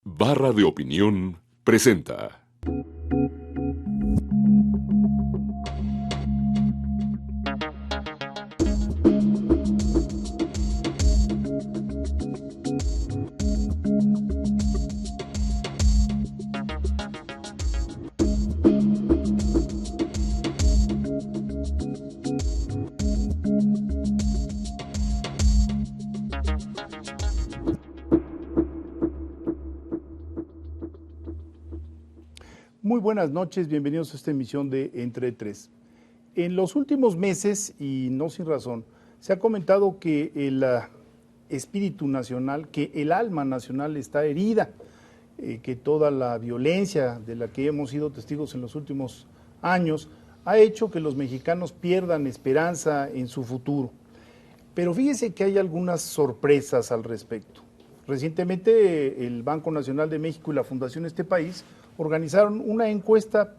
Barra de Opinión presenta. Muy buenas noches, bienvenidos a esta emisión de Entre Tres. En los últimos meses, y no sin razón, se ha comentado que el espíritu nacional, que el alma nacional está herida, que toda la violencia de la que hemos sido testigos en los últimos años ha hecho que los mexicanos pierdan esperanza en su futuro. Pero fíjese que hay algunas sorpresas al respecto. Recientemente el Banco Nacional de México y la Fundación Este País organizaron una encuesta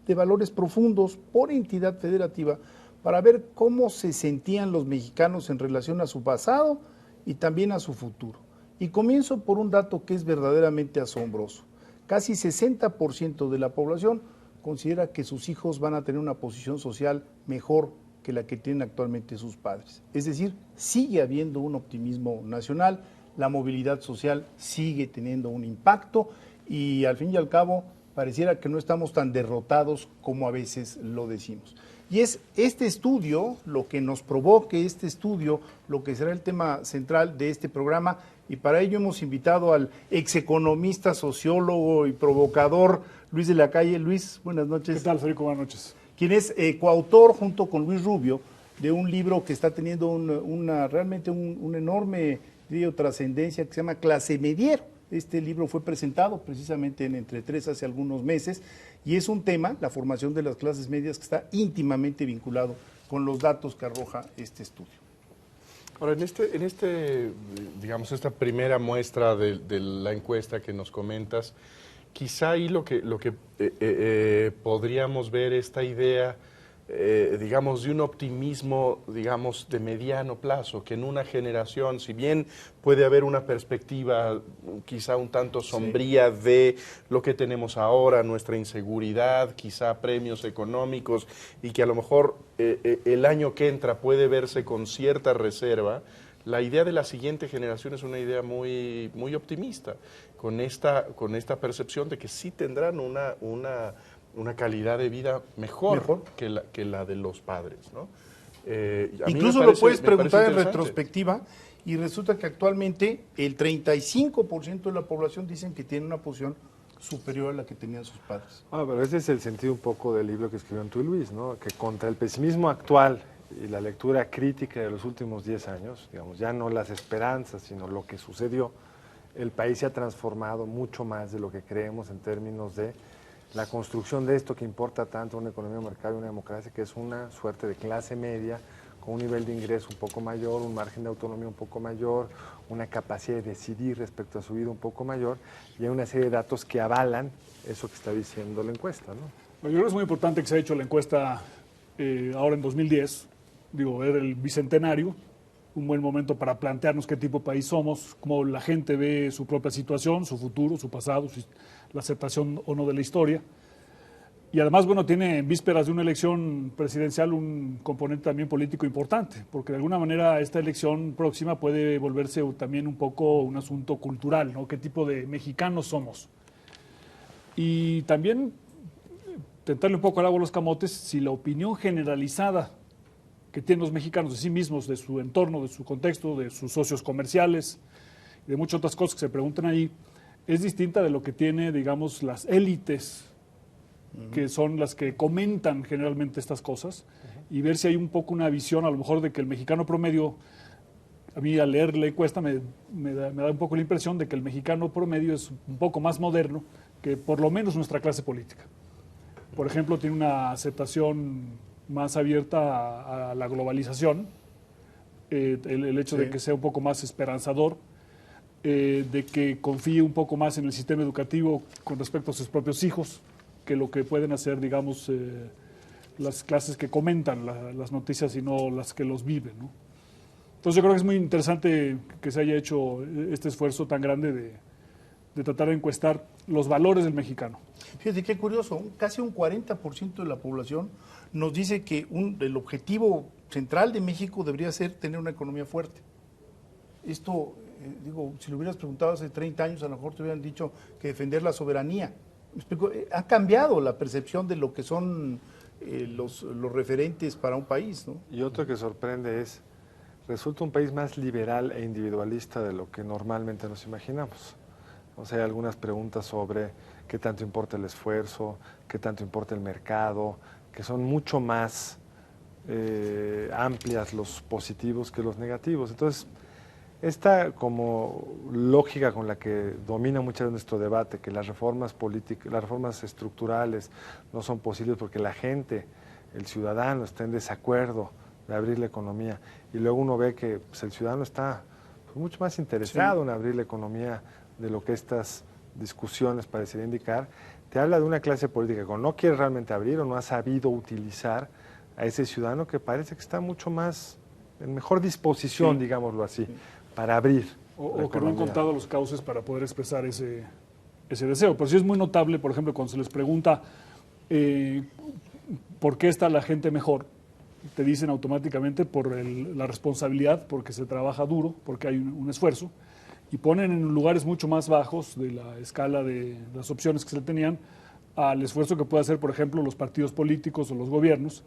de valores profundos por entidad federativa para ver cómo se sentían los mexicanos en relación a su pasado y también a su futuro. Y comienzo por un dato que es verdaderamente asombroso. Casi 60% de la población considera que sus hijos van a tener una posición social mejor que la que tienen actualmente sus padres. Es decir, sigue habiendo un optimismo nacional, la movilidad social sigue teniendo un impacto y al fin y al cabo pareciera que no estamos tan derrotados como a veces lo decimos. Y es este estudio, lo que nos provoque este estudio, lo que será el tema central de este programa, y para ello hemos invitado al execonomista, sociólogo y provocador Luis de la Calle. Luis, buenas noches. ¿Qué tal, Federico? Buenas noches. Quien es coautor junto con Luis Rubio de un libro que está teniendo realmente una enorme trascendencia, que se llama Clase Mediero. Este libro fue presentado precisamente en Entre Tres hace algunos meses y es un tema, la formación de las clases medias, que está íntimamente vinculado con los datos que arroja este estudio. Ahora, digamos, esta primera muestra de la encuesta que nos comentas, quizá ahí lo que podríamos ver esta idea, digamos, de un optimismo, digamos, de mediano plazo, que en una generación, si bien puede haber una perspectiva quizá un tanto sombría de lo que tenemos ahora, nuestra inseguridad, quizá premios económicos, y que a lo mejor el año que entra puede verse con cierta reserva, la idea de la siguiente generación es una idea muy, muy optimista, con esta percepción de que sí tendrán una calidad de vida mejor. Que la de los padres, ¿no? Incluso lo puedes preguntar en retrospectiva y resulta que actualmente el 35% de la población dicen que tiene una posición superior a la que tenían sus padres. Pero ese es el sentido un poco del libro que escribió tú y Luis, ¿no? Que contra el pesimismo actual y la lectura crítica de los últimos 10 años, digamos, ya no las esperanzas, sino lo que sucedió, el país se ha transformado mucho más de lo que creemos en términos de la construcción de esto que importa tanto una economía de mercado y una democracia, que es una suerte de clase media con un nivel de ingreso un poco mayor, un margen de autonomía un poco mayor, una capacidad de decidir respecto a su vida un poco mayor, y hay una serie de datos que avalan eso que está diciendo la encuesta, ¿no? Yo creo que es muy importante que se haya hecho la encuesta ahora en 2010, era el bicentenario, un buen momento para plantearnos qué tipo de país somos, cómo la gente ve su propia situación, su futuro, su pasado, la aceptación o no de la historia. Y además, tiene en vísperas de una elección presidencial un componente también político importante, porque de alguna manera esta elección próxima puede volverse también un poco un asunto cultural, ¿no? ¿Qué tipo de mexicanos somos? Y también tentarle un poco al agua a los camotes si la opinión generalizada que tienen los mexicanos de sí mismos, de su entorno, de su contexto, de sus socios comerciales, de muchas otras cosas que se preguntan ahí, es distinta de lo que tiene, digamos, las élites, que son las que comentan generalmente estas cosas, y ver si hay un poco una visión, a lo mejor, de que el mexicano promedio, a mí al leer la encuesta me da un poco la impresión de que el mexicano promedio es un poco más moderno que por lo menos nuestra clase política. Por ejemplo, tiene una aceptación más abierta a la globalización, el hecho de que sea un poco más esperanzador, de que confíe un poco más en el sistema educativo con respecto a sus propios hijos, que lo que pueden hacer, digamos, las clases que comentan las noticias y no las que los viven, ¿no? Entonces yo creo que es muy interesante que se haya hecho este esfuerzo tan grande de tratar de encuestar los valores del mexicano. Fíjate qué curioso, casi un 40% de la población nos dice que el objetivo central de México debería ser tener una economía fuerte. Esto, digo, si lo hubieras preguntado hace 30 años, a lo mejor te hubieran dicho que defender la soberanía. ¿Me explico? Ha cambiado la percepción de lo que son los referentes para un país, ¿no? Y otro que sorprende es, resulta un país más liberal e individualista de lo que normalmente nos imaginamos. O sea, hay algunas preguntas sobre qué tanto importa el esfuerzo, qué tanto importa el mercado, que son mucho más amplias los positivos que los negativos. Entonces, esta como lógica con la que domina mucho de nuestro debate, que las reformas políticas, las reformas estructurales no son posibles porque la gente, el ciudadano está en desacuerdo de abrir la economía, y luego uno ve que pues, el ciudadano está pues, mucho más interesado en abrir la economía de lo que estas discusiones parecerían indicar, te habla de una clase política que no quiere realmente abrir o no ha sabido utilizar a ese ciudadano que parece que está mucho más en mejor disposición, digámoslo así, para abrir. O que no han encontrado los cauces para poder expresar ese deseo. Pero sí es muy notable, por ejemplo, cuando se les pregunta por qué está la gente mejor, te dicen automáticamente por la responsabilidad, porque se trabaja duro, porque hay un esfuerzo, y ponen en lugares mucho más bajos de la escala de las opciones que se le tenían al esfuerzo que puede hacer, por ejemplo, los partidos políticos o los gobiernos,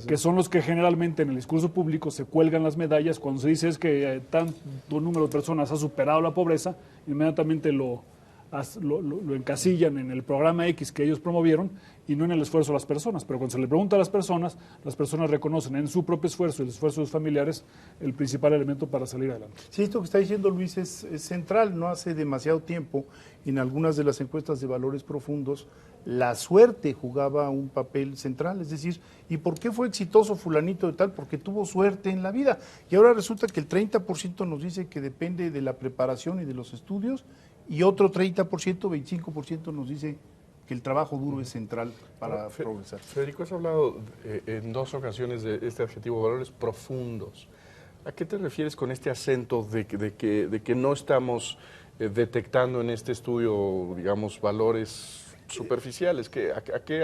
que son los que generalmente en el discurso público se cuelgan las medallas cuando se dice es que tanto número de personas ha superado la pobreza, inmediatamente lo encasillan en el programa X que ellos promovieron y no en el esfuerzo de las personas. Pero cuando se le pregunta a las personas reconocen en su propio esfuerzo y el esfuerzo de sus familiares el principal elemento para salir adelante. Sí, esto que está diciendo Luis es central. No hace demasiado tiempo, en algunas de las encuestas de valores profundos, la suerte jugaba un papel central. Es decir, ¿y por qué fue exitoso fulanito de tal? Porque tuvo suerte en la vida. Y ahora resulta que el 30% nos dice que depende de la preparación y de los estudios, y otro 30%, 25% nos dice que el trabajo duro es central para progresar. Federico, has hablado en 2 ocasiones de este adjetivo, valores profundos. ¿A qué te refieres con este acento de que no estamos detectando en este estudio, digamos, valores superficiales? ¿A qué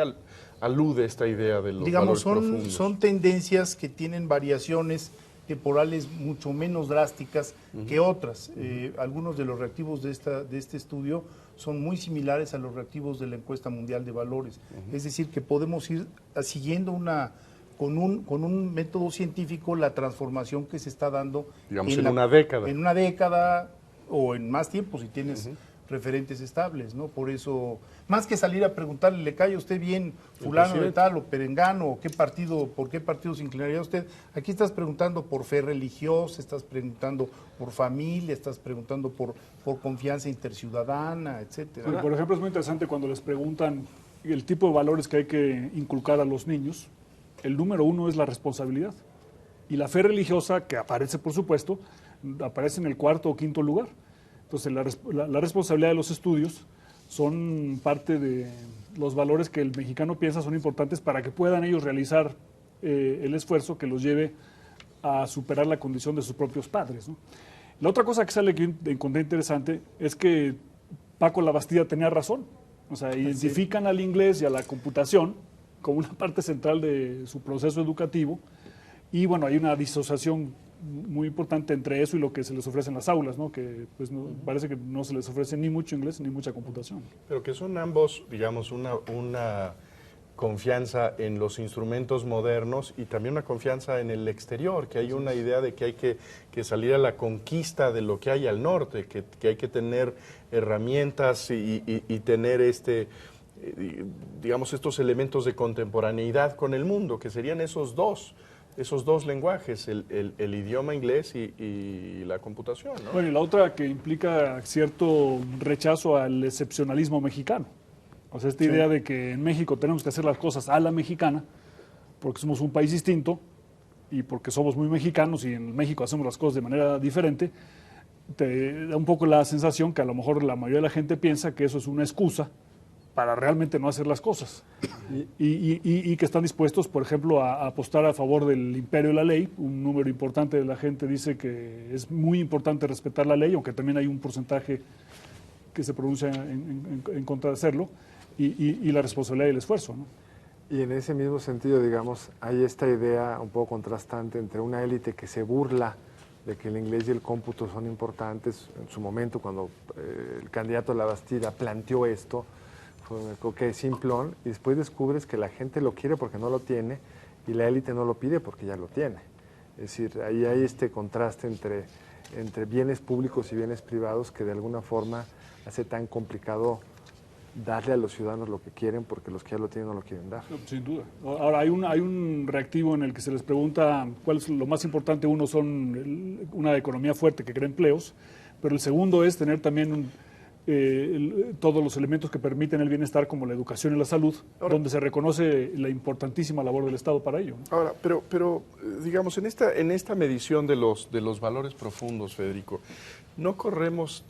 alude esta idea de los valores profundos? Son tendencias que tienen variaciones temporales mucho menos drásticas que otras. Algunos de los reactivos de este estudio son muy similares a los reactivos de la encuesta mundial de valores. Es decir, que podemos ir siguiendo con un método científico la transformación que se está dando, digamos, en una década. En una década o en más tiempo si tienes referentes estables, ¿no? Por eso, más que salir a preguntarle, ¿le cae a usted bien fulano de tal o perengano, o por qué partido se inclinaría usted? Aquí estás preguntando por fe religiosa, estás preguntando por familia, estás preguntando por confianza interciudadana, etcétera. Sí, por ejemplo, es muy interesante cuando les preguntan el tipo de valores que hay que inculcar a los niños. El número 1 es la responsabilidad. Y la fe religiosa, que aparece, por supuesto, aparece en el 4º o 5º lugar. Entonces, la responsabilidad de los estudios son parte de los valores que el mexicano piensa son importantes para que puedan ellos realizar el esfuerzo que los lleve a superar la condición de sus propios padres, ¿no? La otra cosa que sale que encontré interesante es que Paco Labastida tenía razón. O sea, identifican al inglés y a la computación como una parte central de su proceso educativo, y bueno, hay una disociación muy importante entre eso y lo que se les ofrece en las aulas, ¿no? Que pues parece que no se les ofrece ni mucho inglés ni mucha computación. Pero que son ambos, digamos, una confianza en los instrumentos modernos y también una confianza en el exterior, que hay una idea de que hay que salir a la conquista de lo que hay al norte, que hay que tener herramientas y tener digamos, estos elementos de contemporaneidad con el mundo, que serían esos dos lenguajes, el idioma inglés y la computación, ¿no? Bueno, y la otra que implica cierto rechazo al excepcionalismo mexicano. O sea, esta idea de que en México tenemos que hacer las cosas a la mexicana, porque somos un país distinto y porque somos muy mexicanos y en México hacemos las cosas de manera diferente, te da un poco la sensación que a lo mejor la mayoría de la gente piensa que eso es una excusa para realmente no hacer las cosas. Y que están dispuestos, por ejemplo, a apostar a favor del imperio de la ley. Un número importante de la gente dice que es muy importante respetar la ley, aunque también hay un porcentaje que se pronuncia en contra de hacerlo, y la responsabilidad y el esfuerzo, ¿no? Y en ese mismo sentido, digamos, hay esta idea un poco contrastante entre una élite que se burla de que el inglés y el cómputo son importantes. En su momento, cuando el candidato a la Bastida planteó esto, fue que simplón, y después descubres que la gente lo quiere porque no lo tiene y la élite no lo pide porque ya lo tiene. Es decir, ahí hay este contraste entre bienes públicos y bienes privados que de alguna forma hace tan complicado darle a los ciudadanos lo que quieren porque los que ya lo tienen no lo quieren dar. No, sin duda. Ahora, hay un reactivo en el que se les pregunta cuál es lo más importante. Uno son una economía fuerte que crea empleos, pero el segundo es tener también todos los elementos que permiten el bienestar, como la educación y la salud, donde se reconoce la importantísima labor del Estado para ello, ¿no? Ahora, pero digamos, en esta medición de los valores profundos, Federico, no corremos,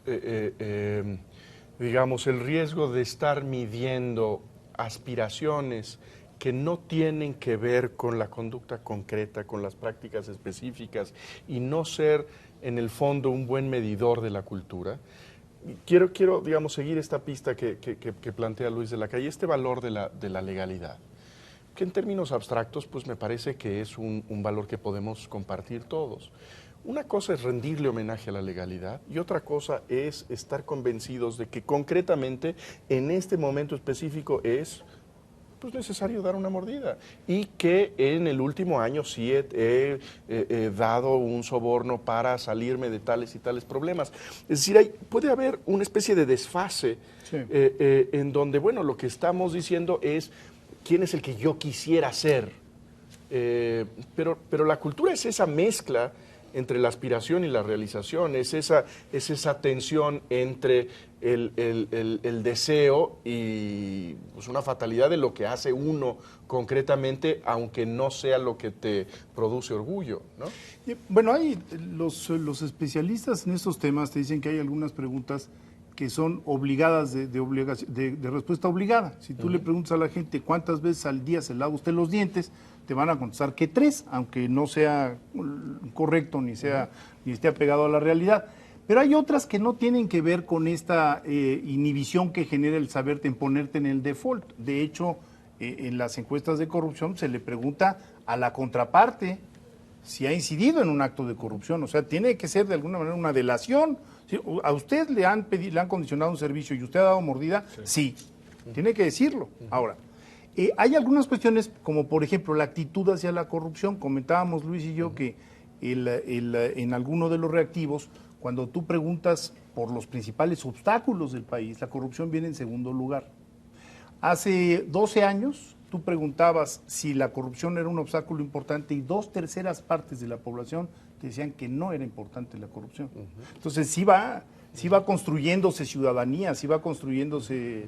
digamos, el riesgo de estar midiendo aspiraciones que no tienen que ver con la conducta concreta, con las prácticas específicas, y no ser, en el fondo, un buen medidor de la cultura. Quiero, digamos, seguir esta pista que plantea Luis de la Calle, este valor de la legalidad, que en términos abstractos, pues me parece que es un valor que podemos compartir todos. Una cosa es rendirle homenaje a la legalidad y otra cosa es estar convencidos de que concretamente en este momento específico es pues necesario dar una mordida, y que en el último año sí he dado un soborno para salirme de tales y tales problemas. Es decir, puede haber una especie de desfase, sí, en donde, bueno, lo que estamos diciendo es quién es el que yo quisiera ser, pero la cultura es esa mezcla entre la aspiración y la realización, es esa tensión entre el deseo y pues, una fatalidad de lo que hace uno concretamente, aunque no sea lo que te produce orgullo, ¿no? Bueno, hay los especialistas en estos temas te dicen que hay algunas preguntas que son obligadas de respuesta obligada. Si tú le preguntas a la gente cuántas veces al día se lava usted los dientes, te van a contestar que 3, aunque no sea correcto ni esté apegado a la realidad. Pero hay otras que no tienen que ver con esta inhibición que genera el saberte en ponerte en el default. De hecho, en las encuestas de corrupción se le pregunta a la contraparte si ha incidido en un acto de corrupción. O sea, tiene que ser de alguna manera una delación. ¿A usted le han condicionado un servicio y usted ha dado mordida? Sí. Tiene que decirlo. Ahora, hay algunas cuestiones, como por ejemplo la actitud hacia la corrupción. Comentábamos Luis y yo que en alguno de los reactivos, cuando tú preguntas por los principales obstáculos del país, la corrupción viene en segundo lugar. Hace 12 años tú preguntabas si la corrupción era un obstáculo importante y 2/3 partes de la población te decían que no era importante la corrupción. Entonces sí va construyéndose ciudadanía, sí va construyéndose...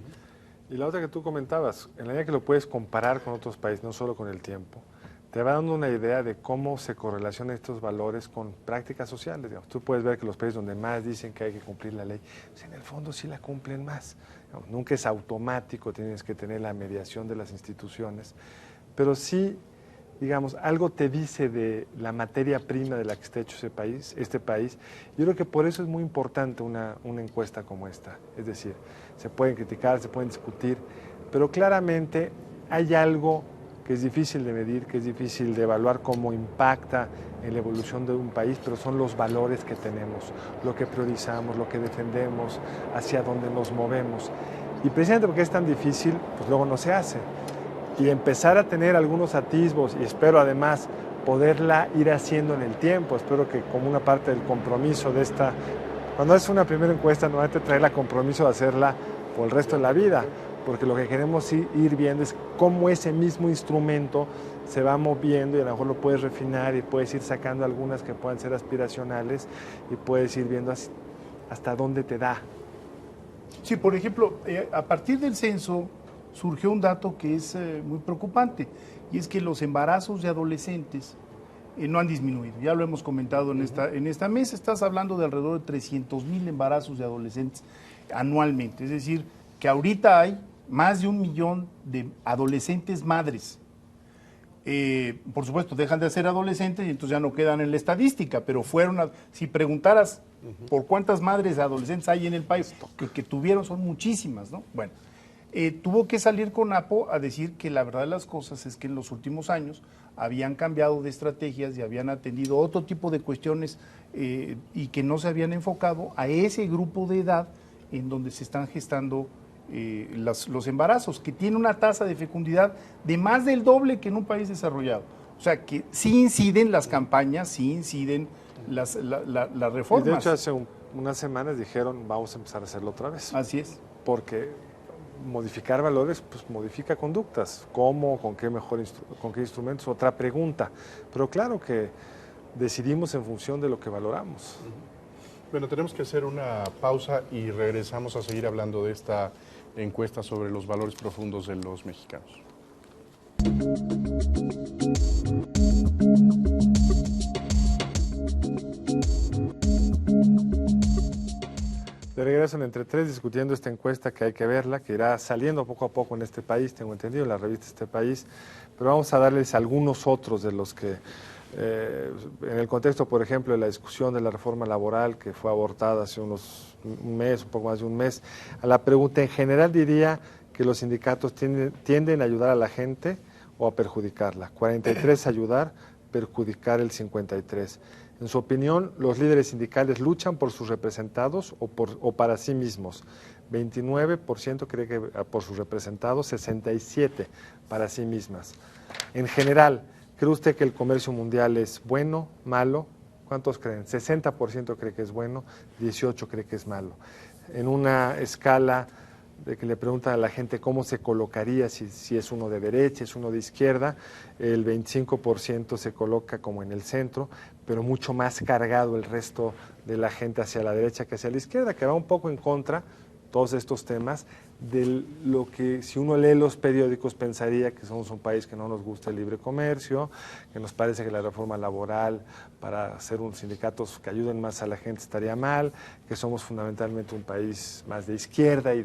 Y la otra que tú comentabas, en la medida que lo puedes comparar con otros países, no solo con el tiempo, te va dando una idea de cómo se correlacionan estos valores con prácticas sociales. Digamos. Tú puedes ver que los países donde más dicen que hay que cumplir la ley, pues en el fondo sí la cumplen más. Digamos, nunca es automático, tienes que tener la mediación de las instituciones, pero sí, digamos, algo te dice de la materia prima de la que está hecho este país. Yo creo que por eso es muy importante una encuesta como esta. Es decir, se pueden criticar, se pueden discutir, pero claramente hay algo que es difícil de medir, que es difícil de evaluar cómo impacta en la evolución de un país, pero son los valores que tenemos, lo que priorizamos, lo que defendemos, hacia dónde nos movemos. Y precisamente porque es tan difícil, pues luego no se hace. Y empezar a tener algunos atisbos, y espero además poderla ir haciendo en el tiempo, espero que como una parte del compromiso de esta, cuando es una primera encuesta, normalmente traerla compromiso de hacerla por el resto de la vida, porque lo que queremos ir viendo es cómo ese mismo instrumento se va moviendo y a lo mejor lo puedes refinar y puedes ir sacando algunas que puedan ser aspiracionales y puedes ir viendo hasta dónde te da. Sí, por ejemplo, a partir del censo surgió un dato que es muy preocupante, y es que los embarazos de adolescentes no han disminuido. Ya lo hemos comentado en esta mesa. Estás hablando de alrededor de 300,000 embarazos de adolescentes anualmente. Es decir, que ahorita hay más de 1 millón de adolescentes madres. Por supuesto, dejan de ser adolescentes y entonces ya no quedan en la estadística, pero si preguntaras ¿Por cuántas madres adolescentes hay en el país que tuvieron? Son muchísimas, ¿no? Bueno, tuvo que salir CONAPO a decir que la verdad de las cosas es que en los últimos años habían cambiado de estrategias y habían atendido otro tipo de cuestiones y que no se habían enfocado a ese grupo de edad en donde se están gestando los embarazos, que tiene una tasa de fecundidad de más del doble que en un país desarrollado. O sea, que sí inciden las campañas, sí inciden las reformas. Y de hecho, hace unas semanas dijeron, vamos a empezar a hacerlo otra vez. Así es. Porque modificar valores, pues modifica conductas. ¿Cómo? ¿Con qué con qué instrumentos? Otra pregunta. Pero claro que decidimos en función de lo que valoramos. Bueno, tenemos que hacer una pausa y regresamos a seguir hablando de esta encuesta sobre los valores profundos de los mexicanos. De regreso en Entre Tres, discutiendo esta encuesta que hay que verla, que irá saliendo poco a poco en este país, tengo entendido, en la revista Este País, pero vamos a darles algunos otros de los que, en el contexto, por ejemplo, de la discusión de la reforma laboral que fue abortada hace un poco más de un mes, a la pregunta en general diría que los sindicatos tienden a ayudar a la gente o a perjudicarla. 43 ayudar, perjudicar el 53. En su opinión, los líderes sindicales luchan por sus representados o para sí mismos. 29% cree que por sus representados, 67% para sí mismas. En general, ¿cree usted que el comercio mundial es bueno, malo? ¿Cuántos creen? 60% cree que es bueno, 18% cree que es malo. En una escala de que le preguntan a la gente cómo se colocaría, si es uno de derecha, es uno de izquierda, el 25% se coloca como en el centro, pero mucho más cargado el resto de la gente hacia la derecha que hacia la izquierda, que va un poco en contra, todos estos temas, de lo que si uno lee los periódicos pensaría que somos un país que no nos gusta el libre comercio, que nos parece que la reforma laboral para hacer unos sindicatos que ayuden más a la gente estaría mal, que somos fundamentalmente un país más de izquierda y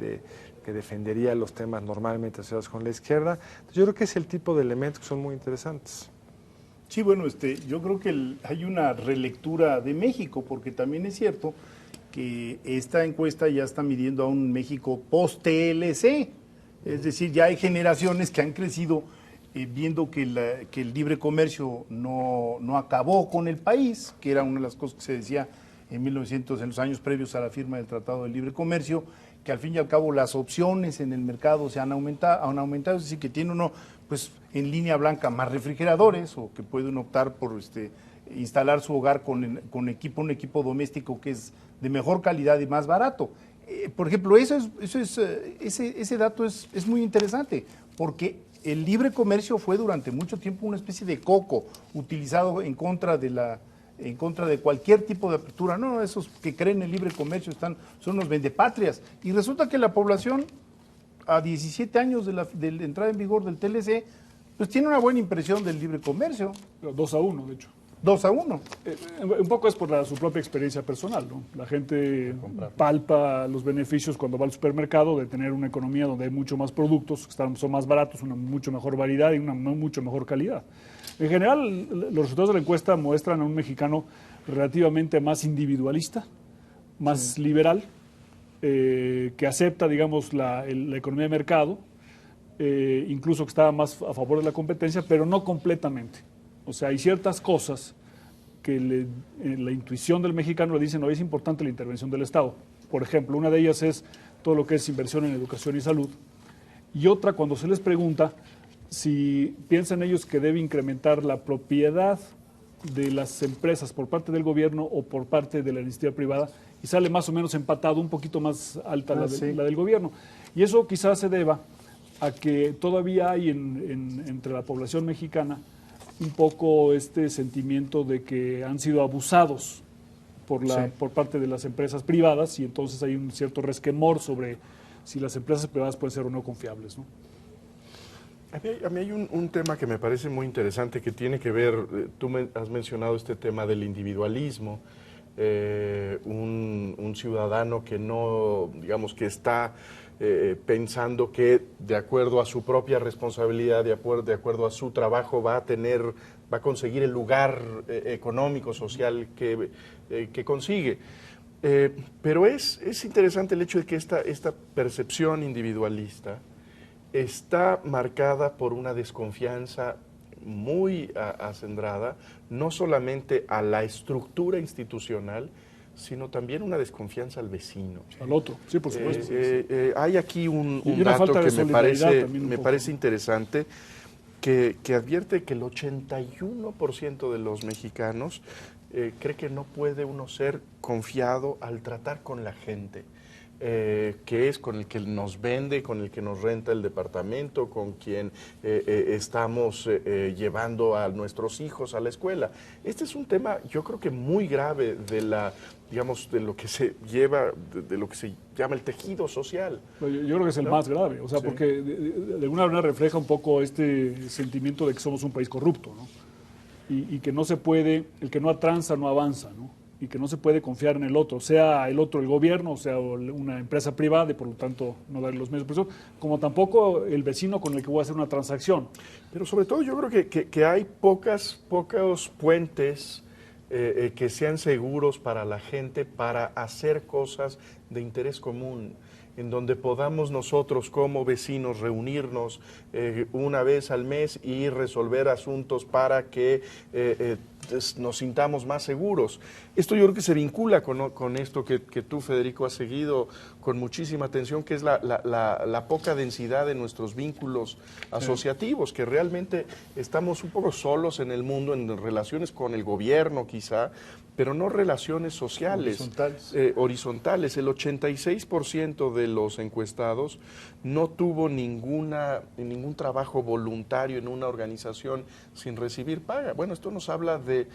que defendería los temas normalmente asociados con la izquierda. Entonces, yo creo que es el tipo de elementos que son muy interesantes. Sí, bueno, yo creo que hay una relectura de México, porque también es cierto que esta encuesta ya está midiendo a un México post-TLC, es decir, ya hay generaciones que han crecido viendo que el libre comercio no acabó con el país, que era una de las cosas que se decía en los años previos a la firma del Tratado de Libre Comercio, que al fin y al cabo las opciones en el mercado se han aumentado, es decir, que tiene uno, pues en línea blanca, más refrigeradores, o que puede uno optar por instalar su hogar con un equipo doméstico que es de mejor calidad y más barato. Por ejemplo, ese dato es muy interesante, porque el libre comercio fue durante mucho tiempo una especie de coco utilizado en contra de cualquier tipo de apertura. No, esos que creen en el libre comercio son unos vendepatrias. Y resulta que la población, a 17 años de la entrada en vigor del TLC, pues tiene una buena impresión del libre comercio. 2-1, de hecho. 2-1. Un poco es por su propia experiencia personal, ¿no? La gente palpa los beneficios cuando va al supermercado de tener una economía donde hay mucho más productos, que son más baratos, una mucho mejor variedad y una mucho mejor calidad. En general, los resultados de la encuesta muestran a un mexicano relativamente más individualista, más liberal, que acepta, digamos, la economía de mercado, incluso que está más a favor de la competencia, pero no completamente. O sea, hay ciertas cosas que la intuición del mexicano le dicen, no, es importante la intervención del Estado. Por ejemplo, una de ellas es todo lo que es inversión en educación y salud. Y otra, cuando se les pregunta si piensan ellos que debe incrementar la propiedad de las empresas por parte del gobierno o por parte de la iniciativa privada, y sale más o menos empatado, un poquito más alta la del gobierno. Y eso quizás se deba a que todavía hay entre la población mexicana un poco este sentimiento de que han sido abusados por parte de las empresas privadas, y entonces hay un cierto resquemor sobre si las empresas privadas pueden ser o no confiables, ¿no? A mí hay un tema que me parece muy interesante que tiene que ver, tú has mencionado este tema del individualismo, un ciudadano que no, digamos, que está pensando que de acuerdo a su propia responsabilidad, de acuerdo a su trabajo, va a conseguir el lugar económico, social que consigue. Pero es interesante el hecho de que esta percepción individualista está marcada por una desconfianza muy acendrada, no solamente a la estructura institucional, sino también una desconfianza al vecino. Al otro, sí, por supuesto. Hay aquí un Y una dato falta de que solidaridad también un me poco. parece interesante, que advierte que el 81% de los mexicanos cree que no puede uno ser confiado al tratar con la gente, que es con el que nos vende, con el que nos renta el departamento, con quien estamos llevando a nuestros hijos a la escuela. Este es un tema, yo creo que muy grave de lo que se lleva, de lo que se llama el tejido social. Yo creo que es el más grave, o sea, Sí. porque de alguna manera refleja un poco este sentimiento de que somos un país corrupto, ¿no? Y que no se puede, el que no tranza no avanza, ¿no? Y que no se puede confiar en el otro, sea el otro el gobierno, o sea una empresa privada, y por lo tanto no darle los medios de presión, como tampoco el vecino con el que voy a hacer una transacción. Pero sobre todo yo creo que hay pocos puentes que sean seguros para la gente para hacer cosas de interés común, en donde podamos nosotros como vecinos reunirnos una vez al mes y resolver asuntos para que nos sintamos más seguros. Esto yo creo que se vincula con esto que tú, Federico, has seguido con muchísima atención, que es la poca densidad de nuestros vínculos asociativos, que realmente estamos un poco solos en el mundo, en relaciones con el gobierno quizá, pero no relaciones sociales. Horizontales. El 86% de los encuestados no tuvo ningún trabajo voluntario en una organización sin recibir paga. Bueno, esto nos habla de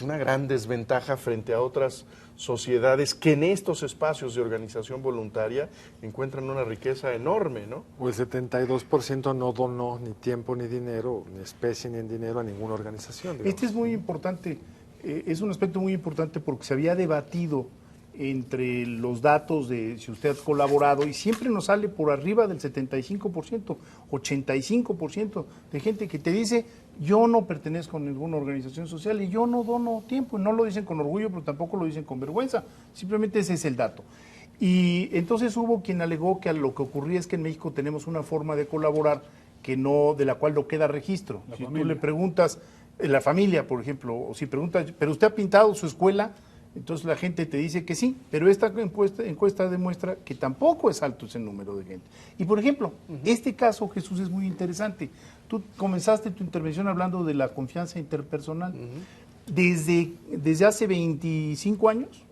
una gran desventaja frente a otras sociedades que en estos espacios de organización voluntaria encuentran una riqueza enorme, ¿no? O el 72% no donó ni tiempo ni dinero, ni especie ni en dinero a ninguna organización. Digamos. Este es muy importante, es un aspecto muy importante porque se había debatido entre los datos de si usted ha colaborado y siempre nos sale por arriba del 75%, 85% de gente que te dice yo no pertenezco a ninguna organización social y yo no dono tiempo, y no lo dicen con orgullo, pero tampoco lo dicen con vergüenza, simplemente ese es el dato. Y entonces hubo quien alegó que lo que ocurría es que en México tenemos una forma de colaborar de la cual no queda registro. Si tú le preguntas, la familia, por ejemplo, o si preguntas, ¿pero usted ha pintado su escuela? Entonces la gente te dice que sí, pero esta encuesta demuestra que tampoco es alto ese número de gente. Y por ejemplo, este caso, Jesús, es muy interesante. Tú comenzaste tu intervención hablando de la confianza interpersonal. Desde hace 25 años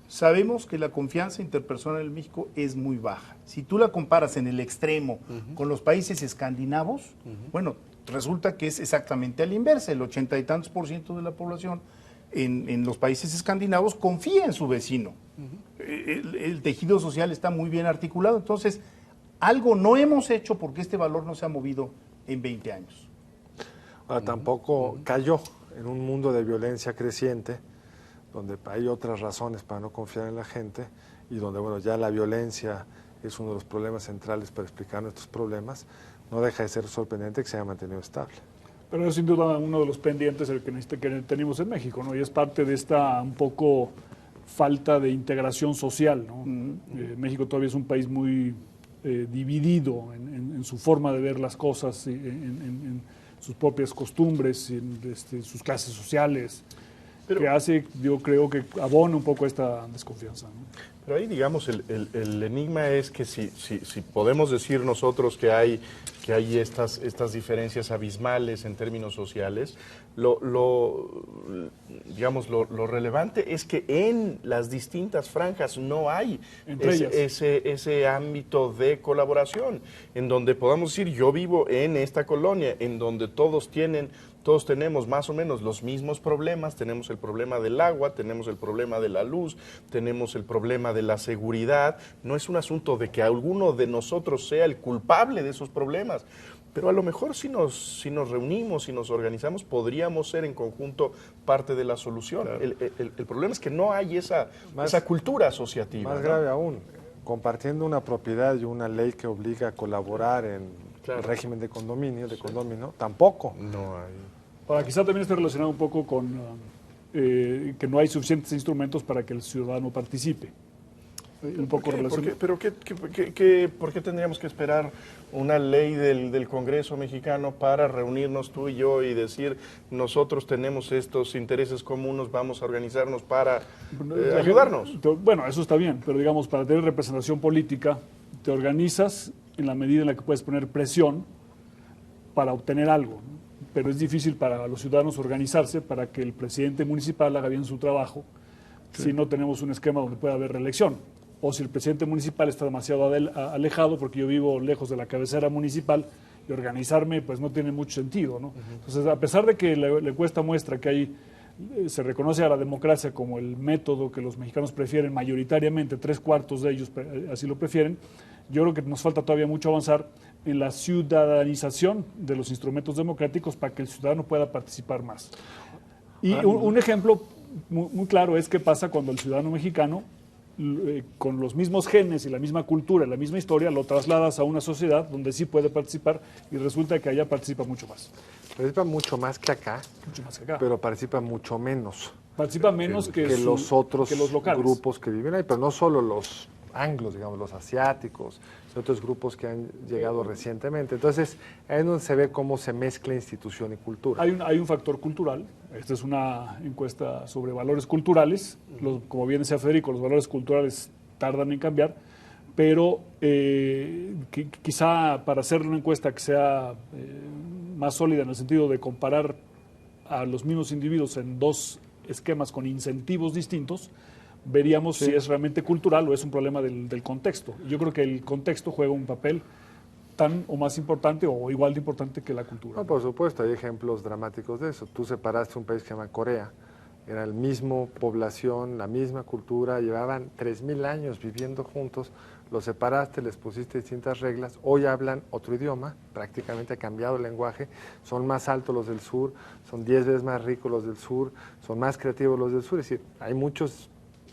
sabemos que la confianza interpersonal en México es muy baja. Si tú la comparas en el extremo con los países escandinavos, bueno, resulta que es exactamente a la inversa. El 80 y tantos % de la población en los países escandinavos confía en su vecino. El tejido social está muy bien articulado. Entonces, algo no hemos hecho porque este valor no se ha movido en 20 años. Ahora, tampoco cayó en un mundo de violencia creciente, donde hay otras razones para no confiar en la gente y donde, bueno, ya la violencia es uno de los problemas centrales para explicar nuestros problemas. No deja de ser sorprendente que se haya mantenido estable. Pero es sin duda uno de los pendientes que tenemos en México, ¿no? Y es parte de esta un poco falta de integración social, ¿no? México todavía es un país muy dividido en su forma de ver las cosas, en sus propias costumbres, en sus clases sociales, que hace, yo creo que abona un poco esta desconfianza, ¿no? Pero ahí, digamos, el enigma es que si podemos decir nosotros que hay estas diferencias abismales en términos sociales, digamos, lo relevante es que en las distintas franjas no hay ese ámbito de colaboración, en donde podamos decir, yo vivo en esta colonia, en donde todos tenemos más o menos los mismos problemas, tenemos el problema del agua, tenemos el problema de la luz, tenemos el problema de la seguridad. No es un asunto de que alguno de nosotros sea el culpable de esos problemas, pero a lo mejor si nos reunimos, si nos organizamos, podríamos ser en conjunto parte de la solución. Claro. El problema es que no hay esa cultura asociativa. Más grave aún, compartiendo una propiedad y una ley que obliga a colaborar en el régimen de condominio, tampoco. No hay. Ahora, quizá también esté relacionado un poco con que no hay suficientes instrumentos para que el ciudadano participe. Un poco relacionado. ¿Por qué tendríamos que esperar una ley del Congreso mexicano para reunirnos tú y yo y decir nosotros tenemos estos intereses comunes, vamos a organizarnos para ayudarnos? Bueno, eso está bien, pero digamos, para tener representación política, te organizas en la medida en la que puedes poner presión para obtener algo, ¿no? Pero es difícil para los ciudadanos organizarse para que el presidente municipal haga bien su trabajo si no tenemos un esquema donde pueda haber reelección. O si el presidente municipal está demasiado alejado, porque yo vivo lejos de la cabecera municipal, y organizarme pues no tiene mucho sentido, ¿no? Entonces, a pesar de que la encuesta muestra que hay, se reconoce a la democracia como el método que los mexicanos prefieren mayoritariamente, 3/4 de ellos así lo prefieren, yo creo que nos falta todavía mucho avanzar en la ciudadanización de los instrumentos democráticos para que el ciudadano pueda participar más. Y un ejemplo muy claro es qué pasa cuando el ciudadano mexicano, con los mismos genes y la misma cultura, la misma historia, lo trasladas a una sociedad donde sí puede participar y resulta que allá participa mucho más. Participa mucho más que acá, pero participa mucho menos. Participa menos que los otros que los locales. Grupos que viven ahí, pero no solo los anglos, digamos, los asiáticos, otros grupos que han llegado recientemente. Entonces, ahí es donde se ve cómo se mezcla institución y cultura. Hay un factor cultural. Esta es una encuesta sobre valores culturales. Como bien decía Federico, los valores culturales tardan en cambiar, pero quizá para hacer una encuesta que sea más sólida en el sentido de comparar a los mismos individuos en dos esquemas con incentivos distintos, veríamos si es realmente cultural o es un problema del contexto. Yo creo que el contexto juega un papel tan o más importante o igual de importante que la cultura. No, por supuesto, hay ejemplos dramáticos de eso. Tú separaste un país que se llama Corea, era la misma población, la misma cultura, llevaban 3.000 años viviendo juntos, los separaste, les pusiste distintas reglas, hoy hablan otro idioma, prácticamente ha cambiado el lenguaje, son más altos los del sur, son 10 veces más ricos los del sur, son más creativos los del sur, es decir, hay muchos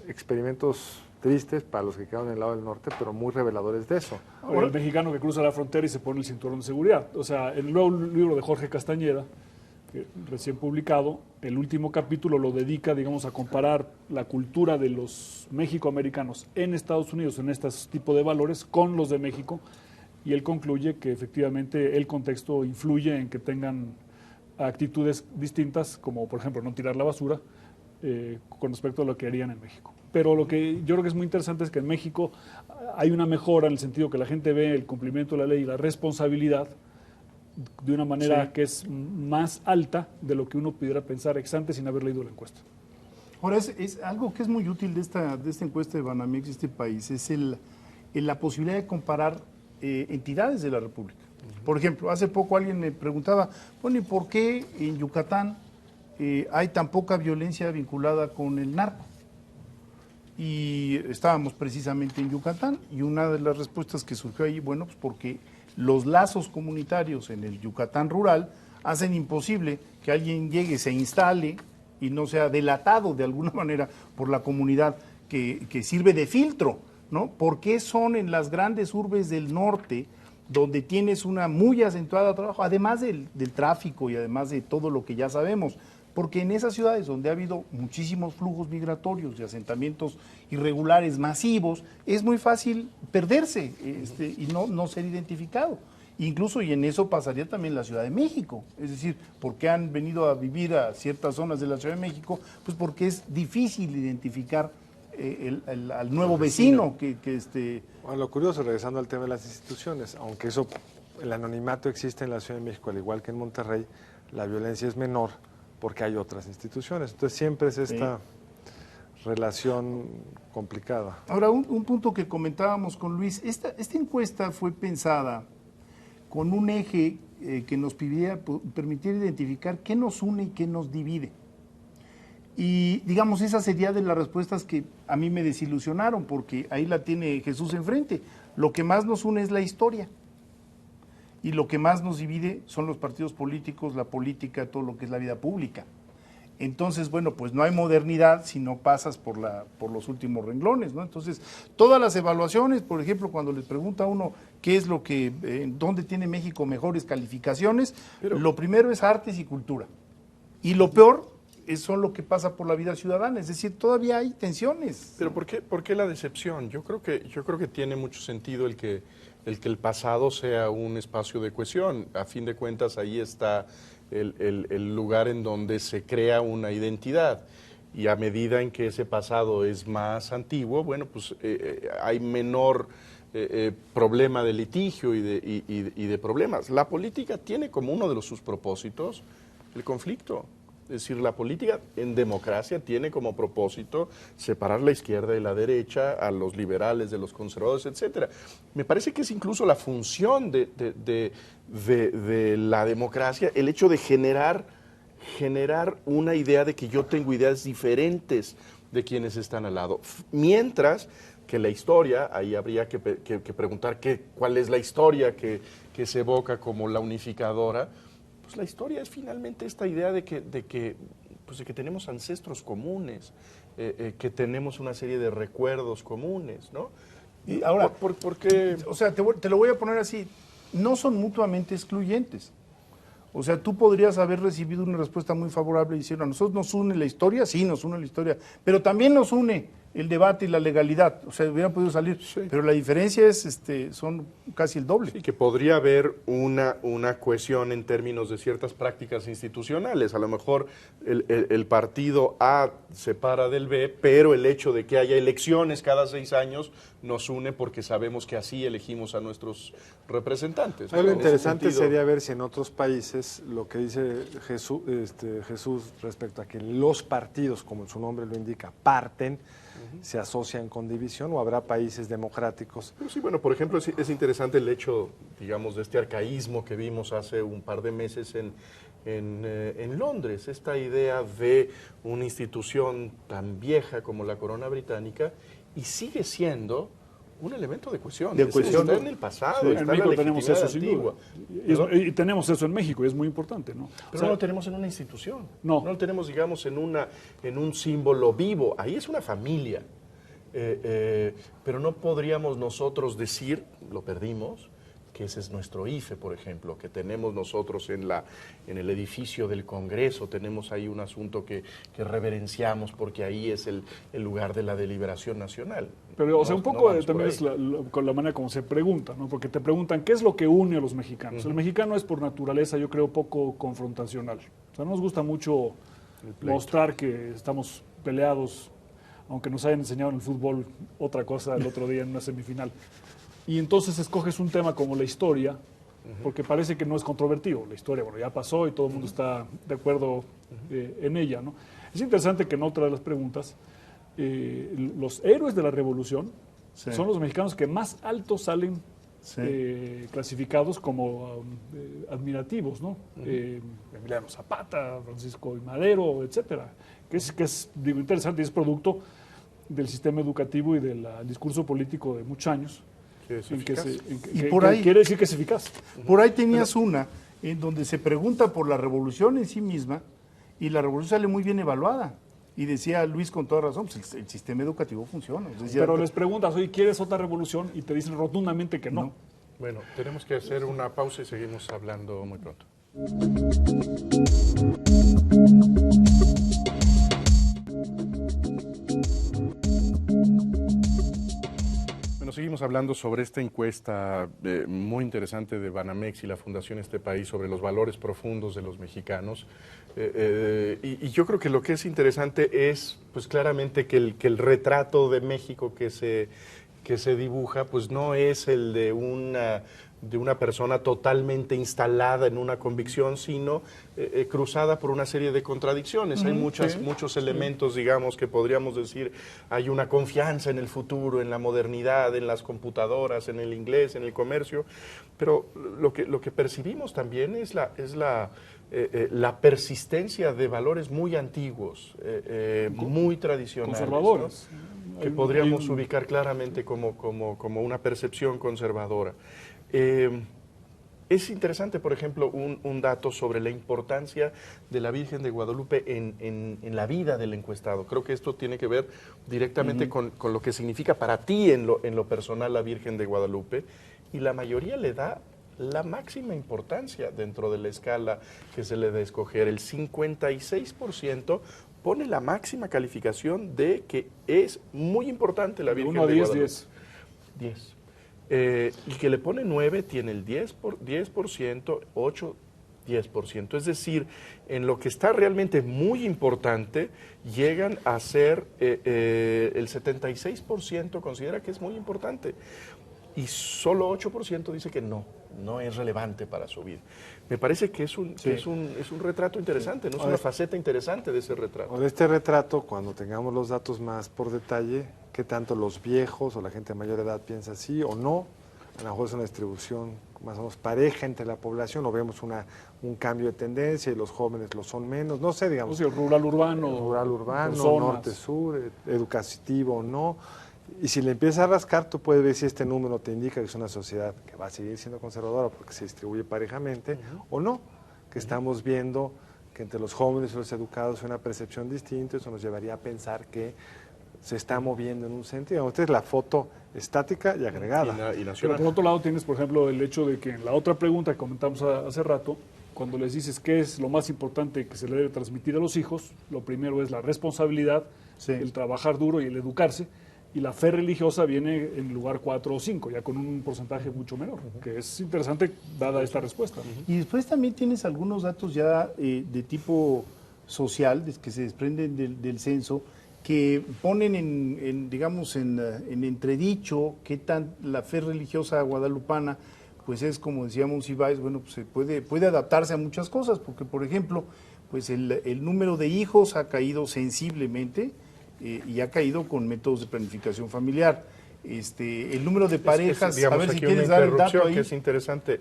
experimentos tristes para los que quedan en el lado del norte, pero muy reveladores de eso. Ahora, el mexicano que cruza la frontera y se pone el cinturón de seguridad. O sea, en el nuevo libro de Jorge Castañeda, recién publicado, el último capítulo lo dedica, digamos, a comparar la cultura de los mexicoamericanos en Estados Unidos, en este tipo de valores, con los de México, y él concluye que efectivamente el contexto influye en que tengan actitudes distintas, como por ejemplo no tirar la basura, con respecto a lo que harían en México. Pero lo que yo creo que es muy interesante es que en México hay una mejora en el sentido que la gente ve el cumplimiento de la ley y la responsabilidad de una manera que es más alta de lo que uno pudiera pensar ex ante sin haber leído la encuesta. Ahora, es algo que es muy útil de esta encuesta de Banamex, este país, es la posibilidad de comparar entidades de la República. Por ejemplo, hace poco alguien me preguntaba, bueno, ¿y por qué en Yucatán hay tan poca violencia vinculada con el narco? Y estábamos precisamente en Yucatán y una de las respuestas que surgió ahí, bueno, pues porque los lazos comunitarios en el Yucatán rural hacen imposible que alguien llegue, se instale y no sea delatado de alguna manera por la comunidad que sirve de filtro, ¿no? ¿Por qué son en las grandes urbes del norte donde tienes una muy acentuada trabajo, además del tráfico y además de todo lo que ya sabemos? Porque en esas ciudades donde ha habido muchísimos flujos migratorios y asentamientos irregulares masivos, es muy fácil perderse y no ser identificado. Incluso, y en eso pasaría también la Ciudad de México. Es decir, ¿por qué han venido a vivir a ciertas zonas de la Ciudad de México? Pues porque es difícil identificar al nuevo vecino que Bueno, lo curioso, regresando al tema de las instituciones, aunque el anonimato existe en la Ciudad de México, al igual que en Monterrey, la violencia es menor porque hay otras instituciones. Entonces siempre es esta relación complicada. Ahora, un punto que comentábamos con Luis, esta encuesta fue pensada con un eje que nos permitiera identificar qué nos une y qué nos divide. Y digamos, esa sería de las respuestas que a mí me desilusionaron, porque ahí la tiene Jesús enfrente. Lo que más nos une es la historia. Y lo que más nos divide son los partidos políticos, la política, todo lo que es la vida pública. Entonces, bueno, pues no hay modernidad si no pasas por los últimos renglones, ¿no? Entonces, todas las evaluaciones, por ejemplo, cuando les pregunta a uno qué es lo que, dónde tiene México mejores calificaciones, lo primero es artes y cultura. Y lo peor, son lo que pasa por la vida ciudadana. Es decir, todavía hay tensiones. Pero ¿por qué la decepción? Yo creo que tiene mucho sentido el que el pasado sea un espacio de cohesión. A fin de cuentas, ahí está el lugar en donde se crea una identidad. Y a medida en que ese pasado es más antiguo, bueno, pues hay menor problema de litigio y de problemas. La política tiene como uno de sus propósitos el conflicto. Es decir, la política en democracia tiene como propósito separar la izquierda y la derecha, a los liberales de los conservadores, etcétera. Me parece que es incluso la función de la democracia el hecho de generar una idea de que yo tengo ideas diferentes de quienes están al lado. Mientras que la historia, ahí habría que preguntar cuál es la historia que se evoca como la unificadora. Pues la historia es finalmente esta idea de que tenemos ancestros comunes, que tenemos una serie de recuerdos comunes, ¿no? Y ahora, ¿Por qué? O sea, te lo voy a poner así, no son mutuamente excluyentes. O sea, tú podrías haber recibido una respuesta muy favorable diciendo, a nosotros nos une la historia, sí, nos une la historia, pero también nos une el debate y la legalidad. O sea, hubieran podido salir, sí. Pero la diferencia es, son casi el doble. Sí, que podría haber una cohesión en términos de ciertas prácticas institucionales. A lo mejor el partido A separa del B, pero el hecho de que haya elecciones cada 6 años nos une porque sabemos que así elegimos a nuestros representantes. Lo interesante sería ver si en otros países lo que dice Jesús respecto a que los partidos, como su nombre lo indica, parten, se asocian con división, o habrá países democráticos. Pero sí, bueno, por ejemplo, es interesante el hecho, digamos, de este arcaísmo que vimos hace un par de meses en Londres, esta idea de una institución tan vieja como la corona británica y sigue siendo un elemento de cohesión. Está en el pasado, sí, está en México tenemos eso antigua. Y tenemos eso en México, y es muy importante, ¿no? Pero no lo tenemos en una institución. No lo tenemos, digamos, en un símbolo vivo. Ahí es una familia. Pero no podríamos nosotros decir, lo perdimos, que ese es nuestro IFE, por ejemplo, que tenemos nosotros en el edificio del Congreso, tenemos ahí un asunto que reverenciamos porque ahí es el lugar de la deliberación nacional. Pero, o sea, un poco también es con la manera como se pregunta, ¿no? Porque te preguntan, ¿qué es lo que une a los mexicanos? El mexicano es por naturaleza, yo creo, poco confrontacional. O sea, no nos gusta mucho mostrar que estamos peleados, aunque nos hayan enseñado en el fútbol otra cosa el otro día en una semifinal. Y entonces escoges un tema como la historia, porque parece que no es controvertido. La historia, bueno, ya pasó y todo el mundo está de acuerdo en ella, ¿no? Es interesante que en otra de las preguntas, los héroes de la revolución son los mexicanos que más alto salen clasificados como admirativos, ¿no? Emiliano Zapata, Francisco I. Madero, etcétera, que es digo, interesante y es producto del sistema educativo y del discurso político de muchos años. Quiere decir que es eficaz. Por ahí tenías una en donde se pregunta por la revolución en sí misma y la revolución sale muy bien evaluada. Y decía Luis con toda razón, pues el sistema educativo funciona. Pero les preguntas, oye, ¿quieres otra revolución? Y te dicen rotundamente que no. Bueno, tenemos que hacer una pausa y seguimos hablando muy pronto. Seguimos hablando sobre esta encuesta muy interesante de Banamex y la Fundación Este País sobre los valores profundos de los mexicanos. Y yo creo que lo que es interesante es, pues claramente, que el retrato de México que se dibuja, pues no es el de una persona totalmente instalada en una convicción, sino cruzada por una serie de contradicciones. Hay muchos elementos, digamos, que podríamos decir, hay una confianza en el futuro, en la modernidad, en las computadoras, en el inglés, en el comercio, pero lo que percibimos también es la persistencia de valores muy antiguos, muy tradicionales, conservadores, ¿no? Que podríamos ubicar claramente como una percepción conservadora. Es interesante, por ejemplo, un dato sobre la importancia de la Virgen de Guadalupe en la vida del encuestado. Creo que esto tiene que ver directamente con lo que significa para ti en lo personal la Virgen de Guadalupe, y la mayoría le da la máxima importancia dentro de la escala que se le debe escoger. El 56% pone la máxima calificación de que es muy importante la De Virgen 1 a de 10, Guadalupe. 10. 10. Y que le pone 9 tiene el 10%, 8, 10%. Es decir, en lo que está realmente muy importante, llegan a ser el 76% considera que es muy importante. Y solo 8% dice que no es relevante para su vida. Me parece que es un retrato interesante, ¿no? Es una faceta interesante de ese retrato. Ahora, este retrato, cuando tengamos los datos más por detalle, qué tanto los viejos o la gente de mayor edad piensa sí o no, a lo mejor es una distribución más o menos pareja entre la población, o vemos un cambio de tendencia y los jóvenes lo son menos, no sé, digamos. O sea, rural-urbano. Rural-urbano, zonas. norte-sur, educativo o no. Y si le empiezas a rascar, tú puedes ver si este número te indica que es una sociedad que va a seguir siendo conservadora porque se distribuye parejamente o no, que estamos viendo que entre los jóvenes y los educados hay una percepción distinta. Eso nos llevaría a pensar que se está moviendo en un sentido. Esta es la foto estática y agregada. Y Pero nacional. por otro lado tienes, por ejemplo, el hecho de que en la otra pregunta que comentamos hace rato, cuando les dices qué es lo más importante que se le debe transmitir a los hijos, lo primero es la responsabilidad, Sí. el trabajar duro y el educarse, y la fe religiosa viene en lugar 4 o 5, ya con un porcentaje mucho menor, que es interesante dada esta respuesta. Y después también tienes algunos datos ya de tipo social, que se desprenden del censo, que ponen digamos, en entredicho qué tan la fe religiosa guadalupana, pues es, como decíamos Ibáez, bueno, pues se puede adaptarse a muchas cosas, porque, por ejemplo, pues el número de hijos ha caído sensiblemente, y ha caído con métodos de planificación familiar. El número de parejas, digamos, a ver si aquí quieres una dar el dato interrupción ahí. que es interesante.